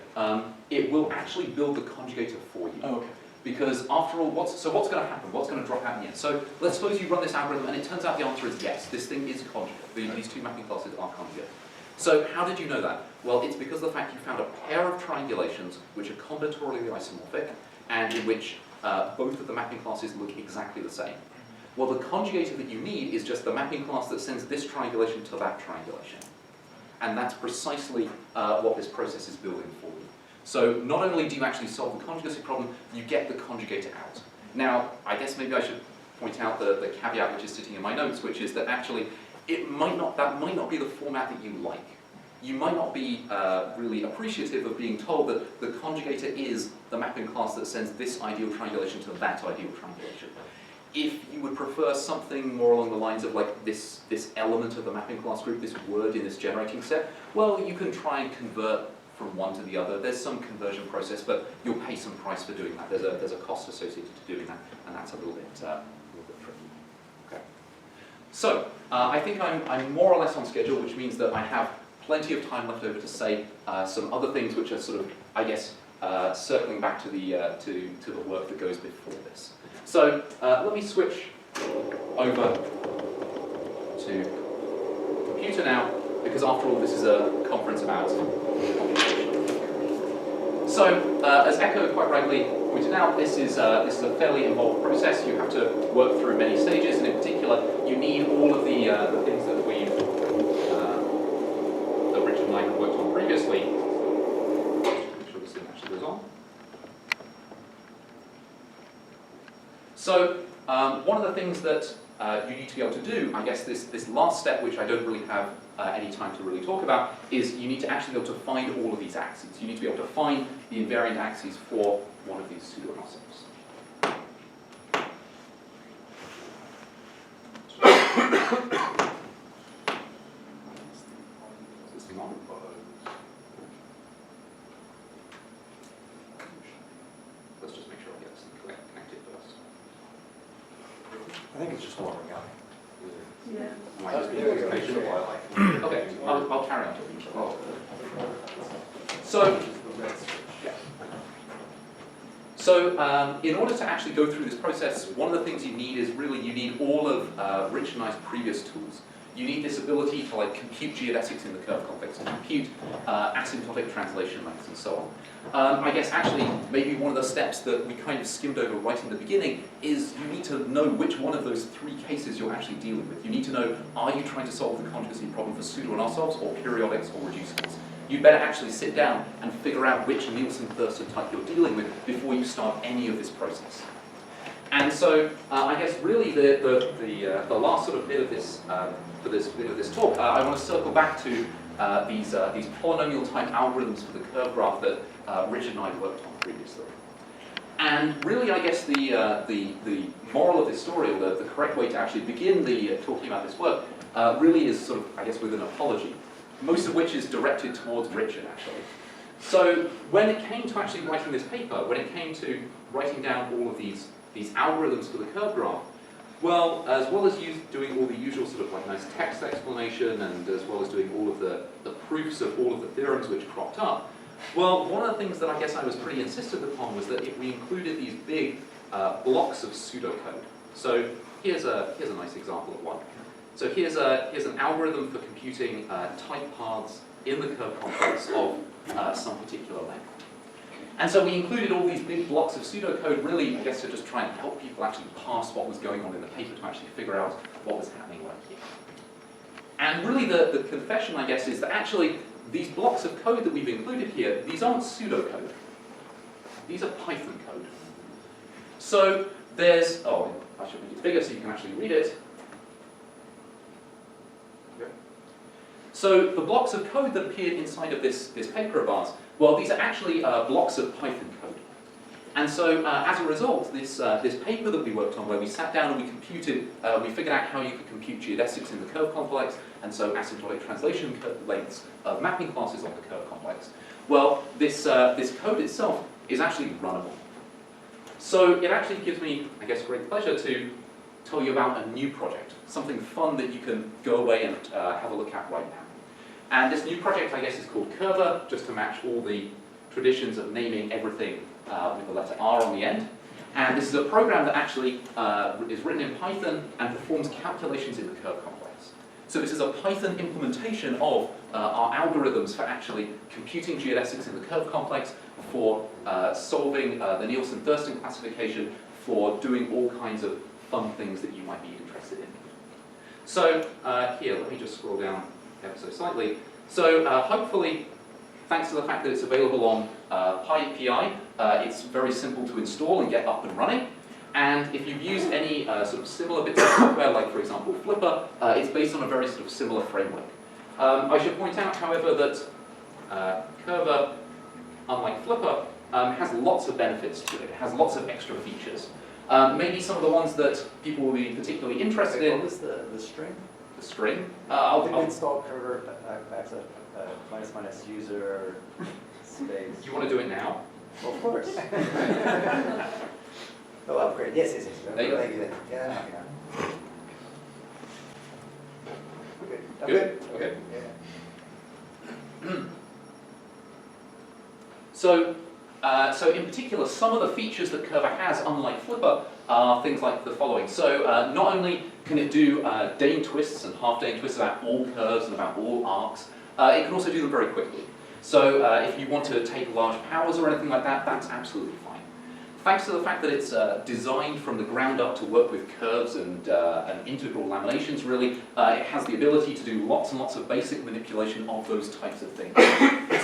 it will actually build the conjugator for you. Oh, okay. Because after all, what's going to happen? What's going to drop out in the end? So let's suppose you run this algorithm and it turns out the answer is yes, this thing is conjugate. These two mapping classes are conjugate. So how did you know that? Well, it's because of the fact you found a pair of triangulations which are combinatorially isomorphic and in which both of the mapping classes look exactly the same. Well, the conjugator that you need is just the mapping class that sends this triangulation to that triangulation. And that's precisely what this process is building for you. So not only do you actually solve the conjugacy problem, you get the conjugator out. Now, I guess maybe I should point out the caveat which is sitting in my notes, which is that actually that might not be the format that you like. You might not be really appreciative of being told that the conjugator is the mapping class that sends this ideal triangulation to that ideal triangulation. If you would prefer something more along the lines of like this element of the mapping class group, this word in this generating set, well, you can try and convert from one to the other. There's some conversion process, but you'll pay some price for doing that. There's a cost associated to doing that, and that's a little bit tricky. Okay. So I think I'm more or less on schedule, which means that I have plenty of time left over to say some other things, which are sort of, I guess, circling back to the work that goes before this. So let me switch over to computer now, because after all, this is a conference about computation. So, as Echo quite rightly pointed out, this is a fairly involved process. You have to work through many stages, and in particular, you need all of the things that Richard and I have worked on previously actually goes on. So one of the things that you need to be able to do, I guess this last step, which I don't really have any time to really talk about, is you need to actually be able to find all of these axes. You need to be able to find the invariant axes for one of these pseudo-isomorphs. Is this thing on? Let's just make sure I get this thing connected first. I think it's just warming up. Yeah. Am I just being patient? Okay, I'll carry on talking. So, yeah. So in order to actually go through this process, one of the things you need is really you need all of Rich and I's previous tools. You need this ability to like compute geodesics in the curve complex, to compute asymptotic translation lengths and so on. I guess actually maybe one of the steps that we kind of skimmed over right in the beginning is you need to know which one of those three cases you're actually dealing with. You need to know, are you trying to solve the conjugacy problem for pseudo-isoms or periodics or reducibles? You better actually sit down and figure out which Nielsen-Thurston type you're dealing with before you start any of this process. And so I guess really the last sort of bit of this for this bit of this talk, I want to circle back to these polynomial-time algorithms for the curve graph that Richard and I worked on previously. And really, I guess the moral of this story, or the correct way to actually begin talking about this work, really is sort of, I guess, with an apology, most of which is directed towards Richard, actually. So when it came to actually writing this paper, when it came to writing down all of these algorithms for the curve graph, well as doing all the usual sort of like nice text explanation, and as well as doing all of the proofs of all of the theorems which cropped up, well, one of the things that I guess I was pretty insistent upon was that we included these big blocks of pseudocode. So here's a nice example of one. So here's an algorithm for computing type paths in the curve complex of some particular length. And so we included all these big blocks of pseudocode really, I guess, to just try and help people actually parse what was going on in the paper, to actually figure out what was happening right here. And really the confession, I guess, is that actually these blocks of code that we've included here, these aren't pseudocode. These are Python code. So there's, I should make it bigger so you can actually read it. So the blocks of code that appeared inside of this paper of ours, well, these are actually blocks of Python code. And so as a result, this paper that we worked on, where we sat down and we computed, we figured out how you could compute geodesics in the curve complex, and so asymptotic translation lengths of mapping classes on the curve complex. Well, this code itself is actually runnable. So it actually gives me, I guess, great pleasure to tell you about a new project, something fun that you can go away and have a look at right now. And this new project, I guess, is called Curver, just to match all the traditions of naming everything with the letter R on the end. And this is a program that actually is written in Python and performs calculations in the curve complex. So this is a Python implementation of our algorithms for actually computing geodesics in the curve complex, for solving the Nielsen-Thurston classification, for doing all kinds of fun things that you might be interested in. So here, let me just scroll down ever so slightly. So hopefully, thanks to the fact that it's available on PyPI, it's very simple to install and get up and running. And if you've used any sort of similar bits of software, like for example Flipper, it's based on a very sort of similar framework. I should point out, however, that Curver, unlike Flipper, has lots of benefits to it. It has lots of extra features. Maybe some of the ones that people will be particularly interested in. What is the string? The string? I'll install Curver ---- user space. Do you want to do it now? Well, of course. Oh, upgrade. Yes. There you go. Thank you. Yeah. Good? Okay. Yeah. So in particular, some of the features that Curver has, unlike Flipper, are things like the following. So not only can it do Dane twists and half Dane twists about all curves and about all arcs, it can also do them very quickly. So if you want to take large powers or anything like that, that's absolutely fine. Thanks to the fact that it's designed from the ground up to work with curves and integral laminations, really, it has the ability to do lots and lots of basic manipulation of those types of things.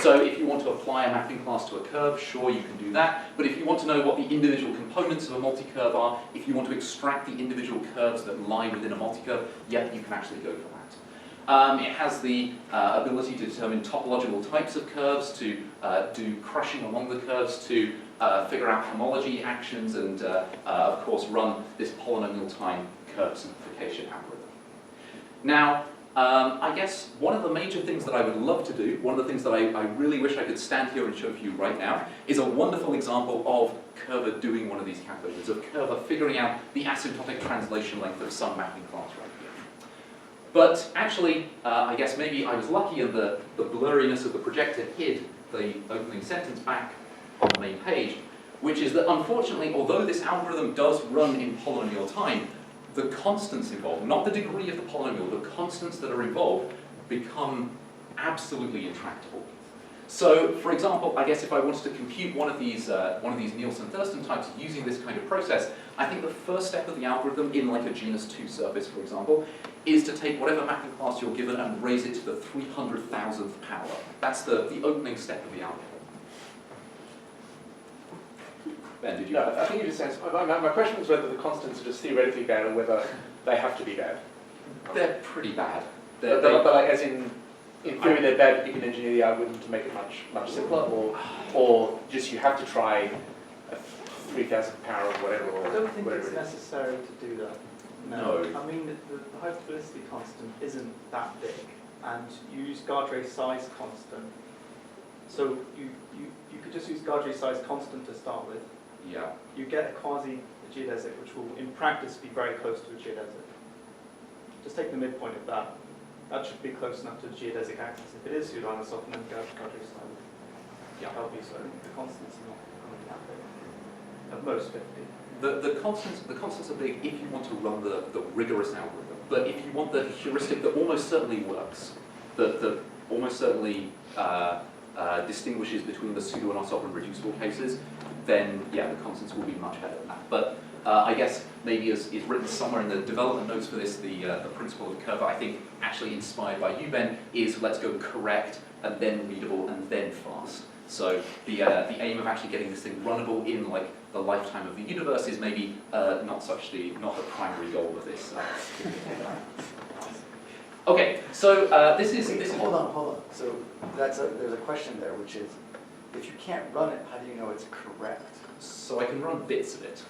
So if you want to apply a mapping class to a curve, sure, you can do that. But if you want to know what the individual components of a multi-curve are, if you want to extract the individual curves that lie within a multi-curve, yeah, you can actually go for that. It has the ability to determine topological types of curves, to do crushing along the curves, to figure out homology actions, and of course run this polynomial-time curve simplification algorithm. Now, I guess one of the major things that I would love to do, one of the things that I really wish I could stand here and show for you right now, is a wonderful example of Curva doing one of these calculations, of Curva figuring out the asymptotic translation length of some mapping class right here. But actually, I guess maybe I was lucky and the blurriness of the projector hid the opening sentence back on the main page, which is that unfortunately, although this algorithm does run in polynomial time, the constants involved, not the degree of the polynomial, the constants that are involved become absolutely intractable. So, for example, I guess if I wanted to compute one of these Nielsen-Thurston types using this kind of process, I think the first step of the algorithm in like a genus 2 surface, for example, is to take whatever mapping class you're given and raise it to the 300,000th power. That's the opening step of the algorithm. Ben, did you? No, I think you just said, my question was whether the constants are just theoretically bad or whether they have to be bad. They're pretty bad. But like, as in theory they're bad, but you can engineer the algorithm to make it much simpler, or just you have to try a 3,000th power or whatever. Or I don't think whatever it's necessary to do that. No. I mean, the hyperphonicity constant isn't that big, and you use Gardrey size constant. So you could just use Gardrey size constant to start with. Yeah. You get a quasi-geodesic, which will, in practice, be very close to a geodesic. Just take the midpoint of that. That should be close enough to the geodesic axis. If it is, you'd line this off and then go to Gardrey size. Yeah. Help you, so the constants are not going to be that big. At most 50. The constants are big if you want to run the rigorous algorithm. But if you want the heuristic that almost certainly works, that almost certainly distinguishes between the pseudo-anisotropy and reducible cases, then yeah, the constants will be much better than that. But I guess maybe as is written somewhere in the development notes for this, the principle of Curva, I think actually inspired by you, Ben, is let's go correct and then readable and then fast. So the aim of actually getting this thing runnable in like the lifetime of the universe is maybe not the primary goal of this. Okay, so this is Hold on. So there's a question there, which is, if you can't run it, how do you know it's correct? So I can run bits of it.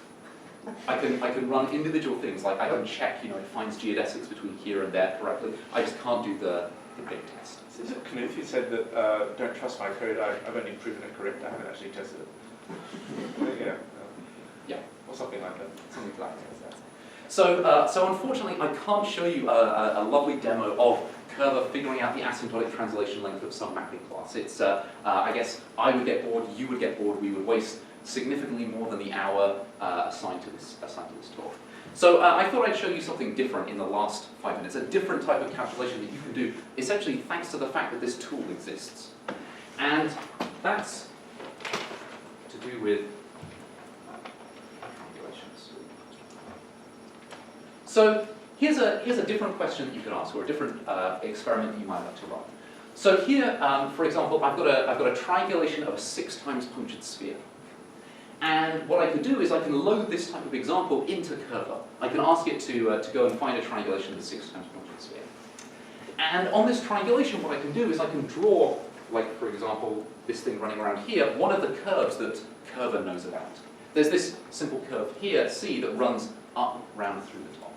I can run individual things, like I can check, it finds geodesics between here and there correctly. I just can't do the big test. So is it Knut who said that don't trust my code, I've only proven it correct, I haven't actually tested it? Yeah. Or something like that. Something like that. So unfortunately, I can't show you a lovely demo of Curva figuring out the asymptotic translation length of some mapping class. It's, I guess, I would get bored, you would get bored, we would waste significantly more than the hour assigned to this talk. So I thought I'd show you something different in the last 5 minutes, a different type of calculation that you can do, essentially thanks to the fact that this tool exists. And that's to do with calculations. So here's a different question that you can ask, or a different experiment that you might like to run. So here, for example, I've got a triangulation of a 6 times punctured sphere. And what I can do is I can load this type of example into Curva. I can ask it to go and find a triangulation of a 6 times punctured sphere. And on this triangulation, what I can do is I can draw, like for example, this thing running around here, one of the curves that Curva knows about. There's this simple curve here, C, that runs up, round through the top.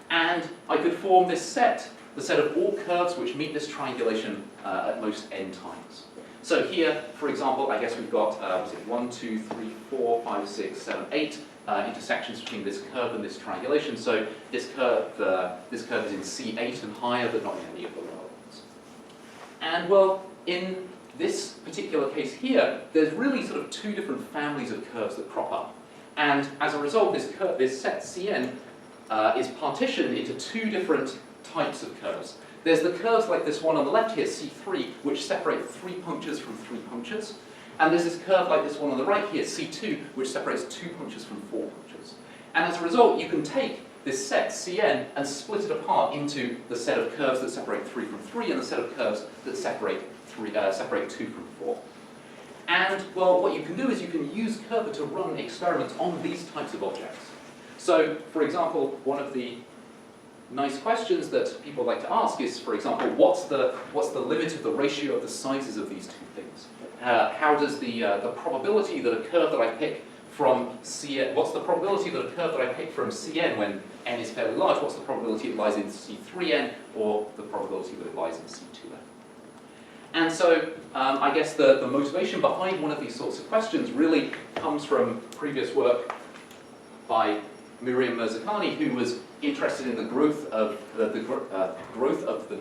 And I could form this set, the set of all curves which meet this triangulation at most n times. So here, for example, I guess we've got 1, 2, 3, 4, 5, 6, 7, 8 intersections between this curve and this triangulation. So this curve is in C8 and higher, but not in any of the lower ones. And well, in this particular case here, there's really sort of 2 different families of curves that crop up. And as a result, this set Cn is partitioned into 2 different types of curves. There's the curves like this one on the left here, C3, which separate 3 punctures from 3 punctures. And there's this curve like this one on the right here, C2, which separates 2 punctures from 4 punctures. And as a result, you can take this set, Cn, and split it apart into the set of curves that separate 3 from 3 and the set of curves that separate 2 from 4. And, well, what you can do is you can use Kerber to run experiments on these types of objects. So, for example, one of the nice questions that people like to ask is, for example, what's the limit of the ratio of the sizes of these two things? How does the probability that a curve that I pick from Cn, what's the probability that a curve that I pick from Cn when n is fairly large, what's the probability it lies in C3n, or the probability that it lies in C2n? And so, I guess the motivation behind one of these sorts of questions really comes from previous work by Miriam Mirzakhani, who was interested in the growth of the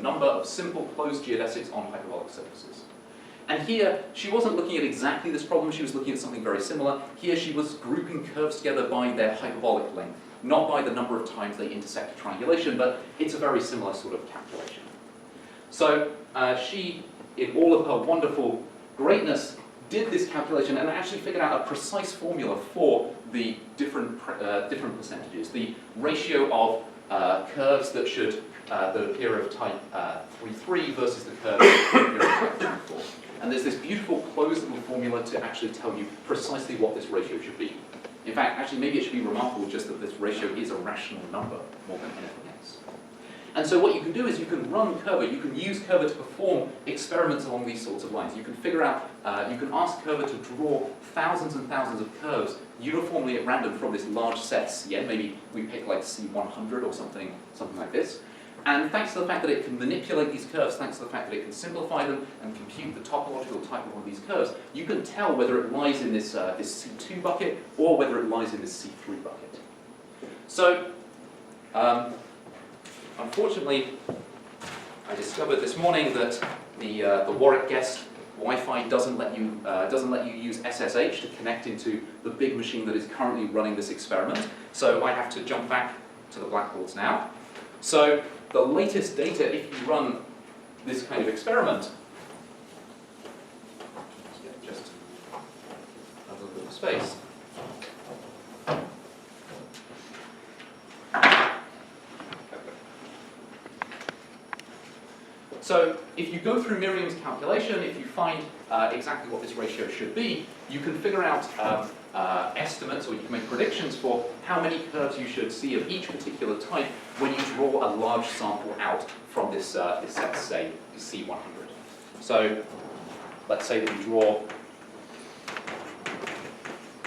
number of simple closed geodesics on hyperbolic surfaces. And here, she wasn't looking at exactly this problem, she was looking at something very similar. Here she was grouping curves together by their hyperbolic length, not by the number of times they intersect a triangulation, but it's a very similar sort of calculation. So she, in all of her wonderful greatness, did this calculation and actually figured out a precise formula for the different percentages. The ratio of curves that appear of type 3,3 versus the curves that appear of type 2,4. And there's this beautiful closed little formula to actually tell you precisely what this ratio should be. In fact, actually, maybe it should be remarkable just that this ratio is a rational number more than anything else. And so what you can do is you can run Kerber, you can use Kerber to perform experiments along these sorts of lines. You can figure out, you can ask Kerber to draw thousands and thousands of curves uniformly at random from this large set Cn. Maybe we pick like C100 or something like this. And thanks to the fact that it can manipulate these curves, thanks to the fact that it can simplify them and compute the topological type of one of these curves, you can tell whether it lies in this C2 bucket or whether it lies in this C3 bucket. So, unfortunately, I discovered this morning that the Warwick guest Wi-Fi doesn't let you use SSH to connect into the big machine that is currently running this experiment. So I have to jump back to the blackboards now. So the latest data, if you run this kind of experiment, just a little bit of space. So if you go through Miriam's calculation, if you find exactly what this ratio should be, you can figure out estimates, or you can make predictions for how many curves you should see of each particular type when you draw a large sample out from this set, say, C100. So let's say that you draw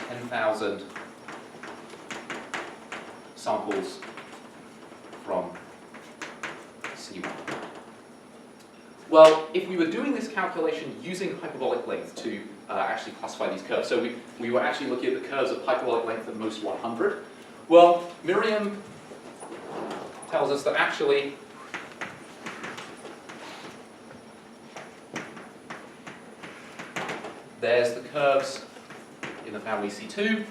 10,000 samples from C100. Well, if we were doing this calculation using hyperbolic length to actually classify these curves, so we were actually looking at the curves of hyperbolic length at most 100, well, Miriam tells us that actually there's the curves in the family C2, and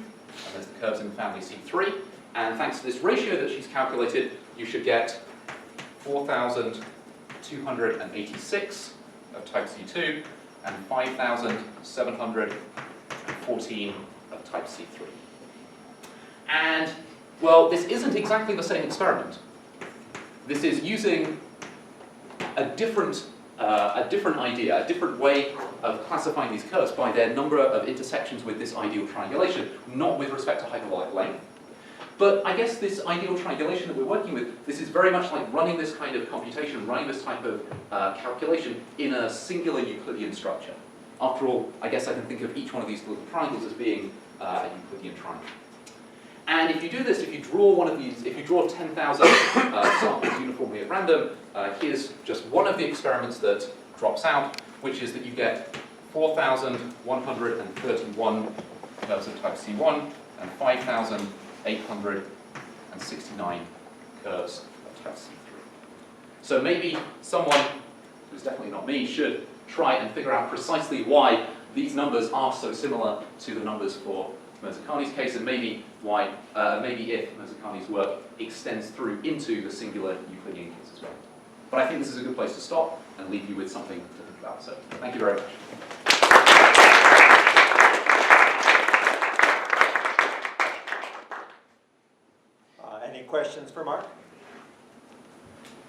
there's the curves in the family C3, and thanks to this ratio that she's calculated, you should get 4,286 of type C2 and 5,714 of type C3. And, well, this isn't exactly the same experiment. This is using a different idea, a different way of classifying these curves by their number of intersections with this ideal triangulation, not with respect to hyperbolic length. But I guess this ideal triangulation that we're working with, this is very much like running this kind of computation, running this type of calculation in a singular Euclidean structure. After all, I guess I can think of each one of these little triangles as being a Euclidean triangle. And if you do this, if you draw one of these, if you draw 10,000 samples uniformly at random, here's just one of the experiments that drops out, which is that you get 4,131 curves of type C1 and 5,869 curves of type C3. So maybe someone, who's definitely not me, should try and figure out precisely why these numbers are so similar to the numbers for Mirzakhani's case, and maybe why, maybe if Mirzakhani's work extends through into the singular Euclidean case as well. But I think this is a good place to stop and leave you with something to think about. So thank you very much. Any questions for Mark?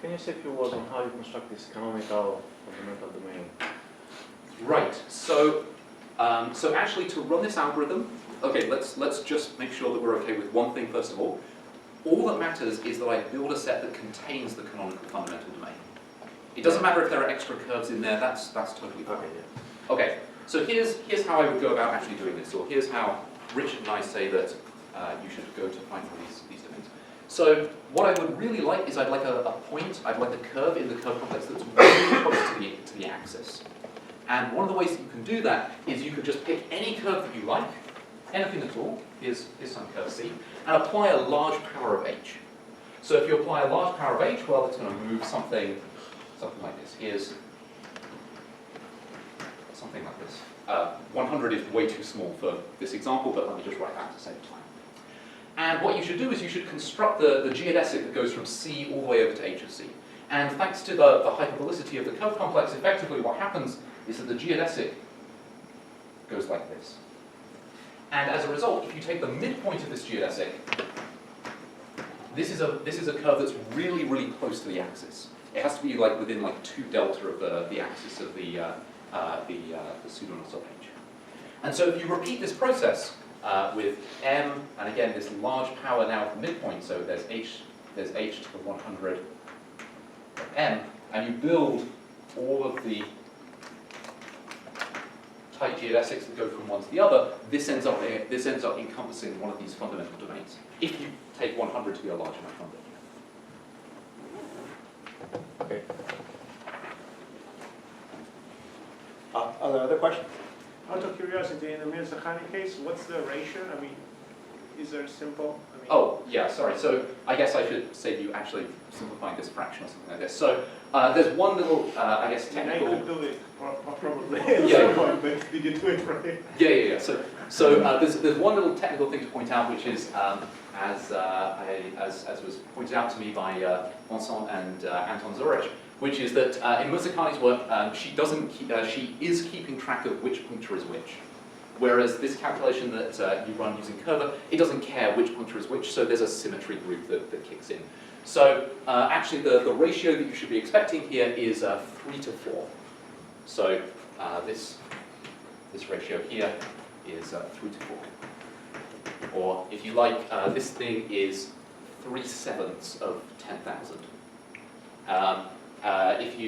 Can you say a few words on how you construct this canonical fundamental domain? Right. So, so actually, to run this algorithm, okay, let's just make sure that we're okay with one thing first of all. All that matters is that I build a set that contains the canonical fundamental domain. It doesn't matter if there are extra curves in there. That's totally fine. Okay. So here's how I would go about actually doing this, or here's how Richard and I say that you should go to find these domains. So what I would really like is I'd like a point, I'd like a curve in the curve complex that's really close to the axis. And one of the ways that you can do that is you could just pick any curve that you like, anything at all, here's some curve C, and apply a large power of h. So if you apply a large power of h, well, it's going to move something like this. Here's something like this. 100 is way too small for this example, but let me just write that at the same time. And what you should do is you should construct the geodesic that goes from C all the way over to h of C. And thanks to the hyperbolicity of the curve complex, effectively what happens is that the geodesic goes like this. And as a result, if you take the midpoint of this geodesic, this is a curve that's really, really close to the axis. It has to be like within like 2 delta of the axis of the pseudonorth of h. And so if you repeat this process with m, and again this large power now at the midpoint, so there's h to the 100 of m, and you build all of the tight geodesics that go from one to the other, this ends up encompassing one of these fundamental domains, if you take 100 to be a large enough number. Okay. Are there other questions? Out of curiosity, in the Mirzakhani case, what's the ratio? I mean, is there simple? I mean, Oh, yeah, sorry. So I guess I should save you actually simplifying this fraction or something like this. So there's one little, I guess, technical... I could do it, probably, yeah. But did you do it right? Yeah. So there's one little technical thing to point out, which is, as was pointed out to me by Vincent and Anton Zurich, which is that in Mirzakhani's work, she is keeping track of which puncture is which. Whereas this calculation that you run using Curva, it doesn't care which puncture is which, so there's a symmetry group that kicks in. So actually the ratio that you should be expecting here is 3 to 4. So this ratio here is 3 to 4. Or if you like, this thing is 3/7 of 10,000. If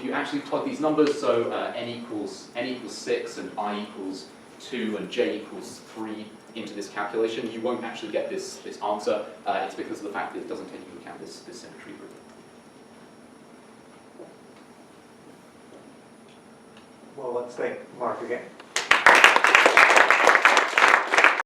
you actually plug these numbers, so n equals 6 and I equals 2 and j equals 3 into this calculation, you won't actually get this answer. It's because of the fact that it doesn't take into account this symmetry group. Well, let's thank Mark again.